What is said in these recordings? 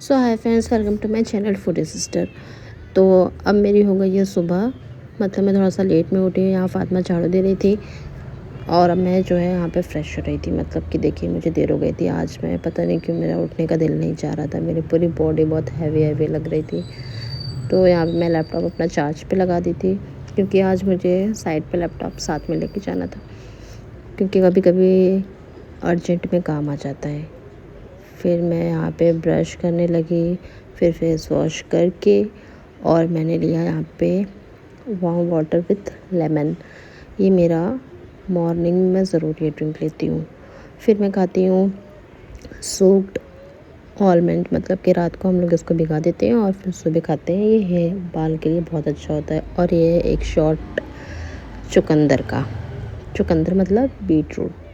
So hi friends, welcome to my channel foodie sister. तो अब मेरी हो गई है सुबह, मतलब मैं थोड़ा सा लेट में उठी हूँ। यहाँ फातिमा झाड़ू दे रही थी और अब मैं जो है यहाँ पे फ्रेश हो रही थी। मतलब कि देखिए, मुझे देर हो गई थी। आज मैं पता नहीं क्यों मेरा उठने का दिल नहीं चाह रहा था। मेरी पूरी बॉडी बहुत हैवी हैवी लग रही थी। तो यहाँ पे मैं लैपटॉप अपना चार्ज पे लगा दी थी, क्योंकि आज मुझे साइड पे लैपटॉप साथ में लेके जाना था, क्योंकि कभी कभी अर्जेंट में काम आ जाता है। फिर मैं यहाँ पे ब्रश करने लगी, फिर फेस वॉश करके और मैंने लिया यहाँ पे वार्म वाटर विथ लेमन। ये मेरा मॉर्निंग में ज़रूर ये ड्रिंक लेती हूँ। फिर मैं खाती हूँ सोक्ड ऑलमंड, मतलब कि रात को हम लोग इसको भिगा देते हैं और फिर सुबह खाते हैं। ये है बाल के लिए बहुत अच्छा होता है। और ये है एक शॉट चुकंदर का, चुकंदर मतलब बीट रूट।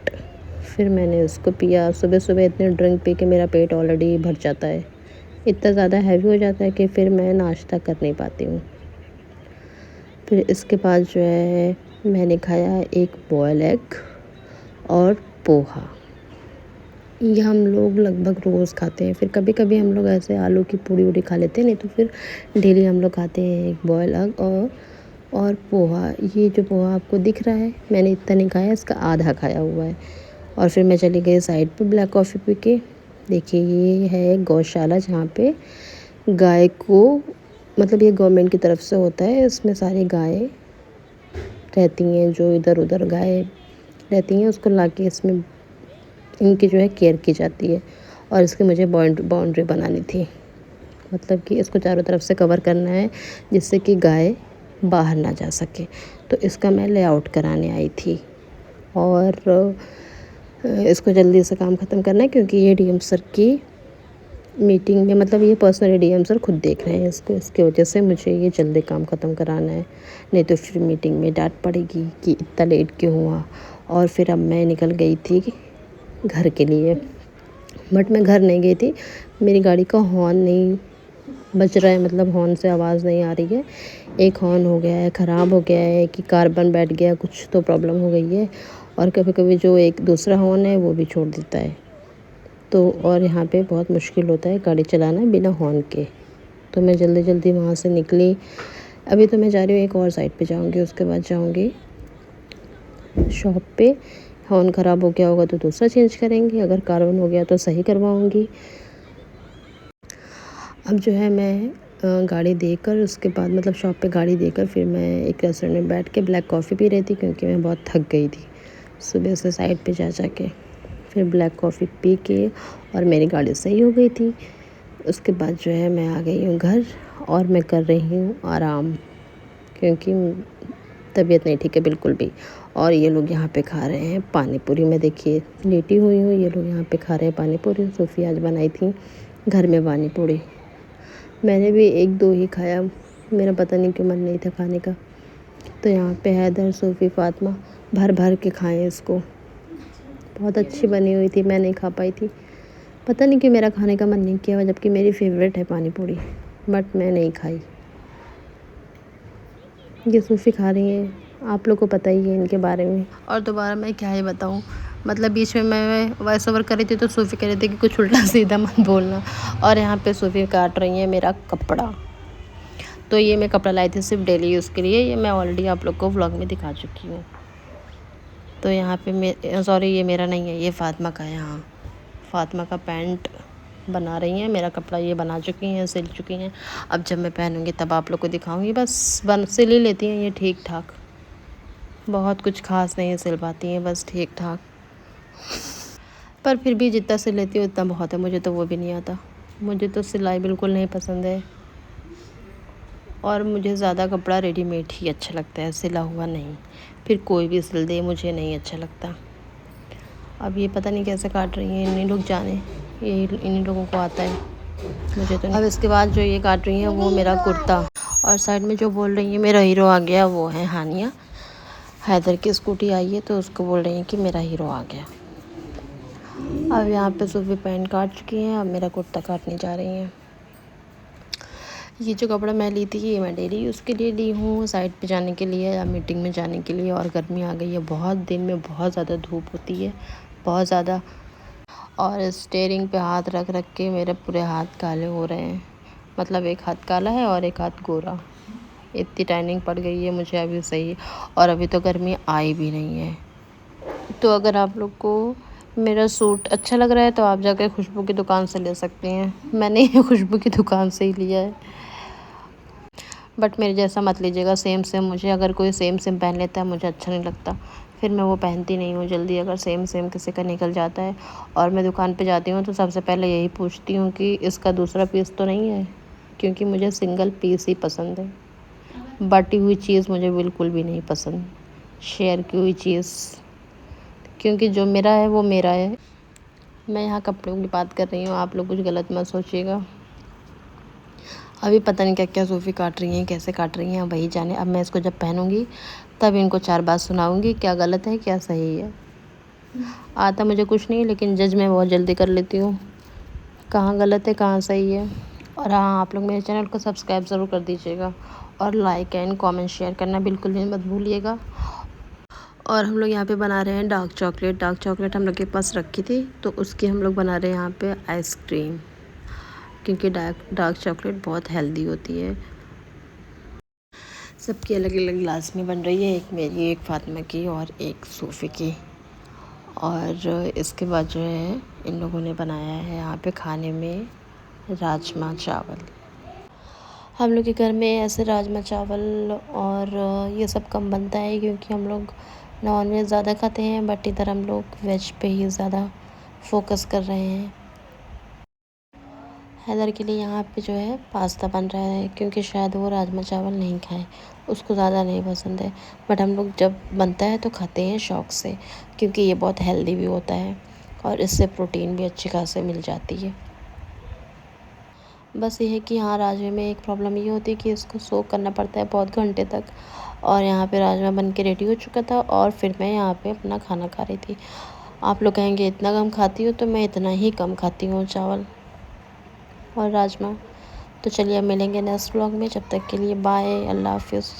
फिर मैंने उसको पिया। सुबह सुबह इतने ड्रिंक पी के मेरा पेट ऑलरेडी भर जाता है, इतना ज़्यादा हैवी हो जाता है कि फिर मैं नाश्ता कर नहीं पाती हूँ। फिर इसके बाद जो है मैंने खाया एक बॉयल एग और पोहा। ये हम लोग लगभग रोज़ खाते हैं। फिर कभी कभी हम लोग ऐसे आलू की पूड़ी वूड़ी खा लेते हैं, नहीं तो फिर डेली हम लोग खाते हैं एक बॉयल एग और पोहा। ये जो पोहा आपको दिख रहा है, मैंने इतना नहीं खाया, इसका आधा खाया हुआ है। और फिर मैं चली गई साइड पे ब्लैक कॉफ़ी पी के। देखिए, ये है गौशाला जहाँ पे गाय को, मतलब ये गवर्नमेंट की तरफ से होता है। इसमें सारी गाय रहती हैं, जो इधर उधर गाय रहती हैं उसको लाके इसमें इनकी जो है केयर की जाती है। और इसकी मुझे बाउंड्री बनानी थी, मतलब कि इसको चारों तरफ से कवर करना है जिससे कि गाय बाहर ना जा सके। तो इसका मैं लेआउट कराने आई थी और इसको जल्दी से काम ख़त्म करना है, क्योंकि ये डीएम सर की मीटिंग में, मतलब ये पर्सनली डीएम सर खुद देख रहे हैं इसको। इसकी वजह से मुझे ये जल्दी काम ख़त्म कराना है, नहीं तो फिर मीटिंग में डांट पड़ेगी कि इतना लेट क्यों हुआ। और फिर अब मैं निकल गई थी घर के लिए, बट मैं घर नहीं गई थी। मेरी गाड़ी का हॉर्न नहीं बज रहा है, मतलब हॉर्न से आवाज़ नहीं आ रही है। एक हॉर्न हो गया है, ख़राब हो गया है कि कार्बन बैठ गया, कुछ तो प्रॉब्लम हो गई है। और कभी कभी जो एक दूसरा हॉर्न है वो भी छोड़ देता है। तो और यहाँ पे बहुत मुश्किल होता है गाड़ी चलाना बिना हॉर्न के। तो मैं जल्दी जल्दी वहाँ से निकली। अभी तो मैं जा रही हूँ एक और साइड पे जाऊँगी, उसके बाद जाऊँगी शॉप पे। हॉर्न ख़राब हो गया होगा तो दूसरा चेंज करेंगे, अगर कार्बन हो गया तो सही करवाऊँगी। अब जो है मैं गाड़ी देकर, उसके बाद मतलब शॉप पे गाड़ी देकर फिर मैं एक रेस्टोरेंट में बैठ के ब्लैक कॉफ़ी पी रही थी, क्योंकि मैं बहुत थक गई थी सुबह से साइड पे जा के। फिर ब्लैक कॉफ़ी पी के और मेरी गाड़ी सही हो गई थी। उसके बाद जो है मैं आ गई हूँ घर और मैं कर रही हूँ आराम, क्योंकि तबीयत नहीं ठीक है बिल्कुल भी। और ये लोग यहाँ पे खा रहे हैं पानी पूरी। मैं देखिए लेटी हुई हूँ, ये लोग यहाँ पे खा रहे हैं पानी पूरी। सोफ़ी आज बनाई थी घर में पानी पूरी, मैंने भी एक दो ही खाया, मेरा पता नहीं क्यों मन नहीं था खाने का। तो यहाँ पे हैदर, सोफ़ी, फातिमा भर भर के खाएं इसको। बहुत अच्छी बनी हुई थी, मैं नहीं खा पाई थी। पता नहीं क्यों मेरा खाने का मन नहीं किया, जबकि मेरी फेवरेट है पानी पूरी, बट मैं नहीं खाई। ये सोफ़ी खा रही है, आप लोग को पता ही है इनके बारे में। और दोबारा मैं क्या ही बताऊँ, मतलब बीच में मैं वॉइस ओवर कर रही थी तो सोफ़ी कह रही थी कि कुछ उल्टा सीधा मत बोलना। और यहाँ पे सोफ़ी काट रही है मेरा कपड़ा। तो ये मैं कपड़ा लाई थी सिर्फ डेली यूज़ के लिए, ये मैं ऑलरेडी आप लोग को व्लॉग में दिखा चुकी हूँ। तो यहाँ पे सॉरी, ये मेरा नहीं है, ये फातिमा का है। यहाँ फातिमा का पैंट बना रही हैं, मेरा कपड़ा ये बना चुकी हैं, सिल चुकी हैं। अब जब मैं पहनूँगी तब आप लोग को दिखाऊँगी। बस सिल ही लेती हैं ये ठीक ठाक, बहुत कुछ खास नहीं है सिल पाती हैं, बस ठीक ठाक। पर फिर भी जितना सिल लेती हूँ उतना बहुत है, मुझे तो वो भी नहीं आता। मुझे तो सिलाई बिल्कुल नहीं पसंद है, और मुझे ज़्यादा कपड़ा रेडीमेड ही अच्छा लगता है, सिला हुआ नहीं। फिर कोई भी सिल दे मुझे नहीं अच्छा लगता। अब ये पता नहीं कैसे काट रही हैं, इन्हीं लोग जाने, ये इन्हीं लोगों को आता है, मुझे तो नहीं। अब इसके बाद जो ये काट रही हैं वो मेरा कुर्ता। और साइड में जो बोल रही है मेरा हीरो आ गया, वो है हानिया। हैदर की स्कूटी आई है तो उसको बोल रही हैं कि मेरा हीरो आ गया। अब यहाँ पे सुबह पैंट काट चुकी हैं, अब मेरा कुर्ता काटने जा रही हैं। ये जो कपड़ा मैं ली थी ये मैं डेली यूज़ के लिए ली हूँ, साइड पे जाने के लिए या मीटिंग में जाने के लिए। और गर्मी आ गई है बहुत, दिन में बहुत ज़्यादा धूप होती है, बहुत ज़्यादा। और स्टीयरिंग पे हाथ रख रख के मेरे पूरे हाथ काले हो रहे हैं। मतलब एक हाथ काला है और एक हाथ गोरा। इतनी टैनिंग पड़ गई है मुझे अभी सही। और अभी तो गर्मी आई भी नहीं है। तो अगर आप लोग को मेरा सूट अच्छा लग रहा है तो आप जाकर खुशबू की दुकान से ले सकती हैं। मैंने खुशबू की दुकान से ही लिया है। बट मेरे जैसा मत लीजिएगा सेम सेम। मुझे अगर कोई सेम सेम पहन लेता है मुझे अच्छा नहीं लगता, फिर मैं वो पहनती नहीं हूँ जल्दी। अगर सेम सेम किसी का निकल जाता है और मैं दुकान पे जाती हूँ तो सबसे पहले यही पूछती हूँ कि इसका दूसरा पीस तो नहीं है, क्योंकि मुझे सिंगल पीस ही पसंद है। बाटी हुई चीज़ मुझे बिल्कुल भी नहीं पसंद, शेयर की हुई चीज़, क्योंकि जो मेरा है वो मेरा है। मैं यहाँ कपड़ों की बात कर रही हूँ, आप लोग कुछ गलत मत सोचिएगा। अभी पता नहीं क्या क्या सूफ़ी काट रही हैं, कैसे काट रही हैं, वही जाने। अब मैं इसको जब पहनूंगी तब इनको 4 बात सुनाऊंगी क्या गलत है क्या सही है। आता मुझे कुछ नहीं, लेकिन जज मैं बहुत जल्दी कर लेती हूँ, कहाँ गलत है कहाँ सही है। और हाँ, आप लोग मेरे चैनल को सब्सक्राइब ज़रूर कर दीजिएगा और लाइक एंड कमेंट शेयर करना बिल्कुल भी मत भूलिएगा। और हम लोग यहाँ पे बना रहे हैं डार्क चॉकलेट। डार्क चॉकलेट हम लोग के पास रखी थी तो उसकी हम लोग बना रहे हैं यहाँ पे आइसक्रीम, क्योंकि डार्क चॉकलेट बहुत हेल्दी होती है। सबकी अलग अलग ग्लास में बन रही है, एक मेरी, एक फातिमा की और एक सूफ़ी की। और इसके बाद जो है इन लोगों ने बनाया है यहाँ पे खाने में राजमा चावल। हम लोग के घर में ऐसे राजमा चावल और ये सब कम बनता है, क्योंकि हम लोग नॉन वेज ज़्यादा खाते हैं, बट इधर हम लोग वेज पे ही ज़्यादा फोकस कर रहे हैं। हैदर के लिए यहाँ पे जो है पास्ता बन रहा है, क्योंकि शायद वो राजमा चावल नहीं खाए, उसको ज़्यादा नहीं पसंद है। बट हम लोग जब बनता है तो खाते हैं शौक़ से, क्योंकि ये बहुत हेल्दी भी होता है और इससे प्रोटीन भी अच्छी खासी मिल जाती है। बस ये है कि हाँ, राजमे में एक प्रॉब्लम ये होती है कि इसको सोक करना पड़ता है बहुत घंटे तक। और यहाँ पे राजमा बन के रेडी हो चुका था और फिर मैं यहाँ पे अपना खाना खा रही थी। आप लोग कहेंगे इतना कम खाती हो, तो मैं इतना ही कम खाती हूँ चावल और राजमा। तो चलिए अब मिलेंगे नेक्स्ट व्लॉग में, जब तक के लिए बाय, अल्लाह हाफ़िज़।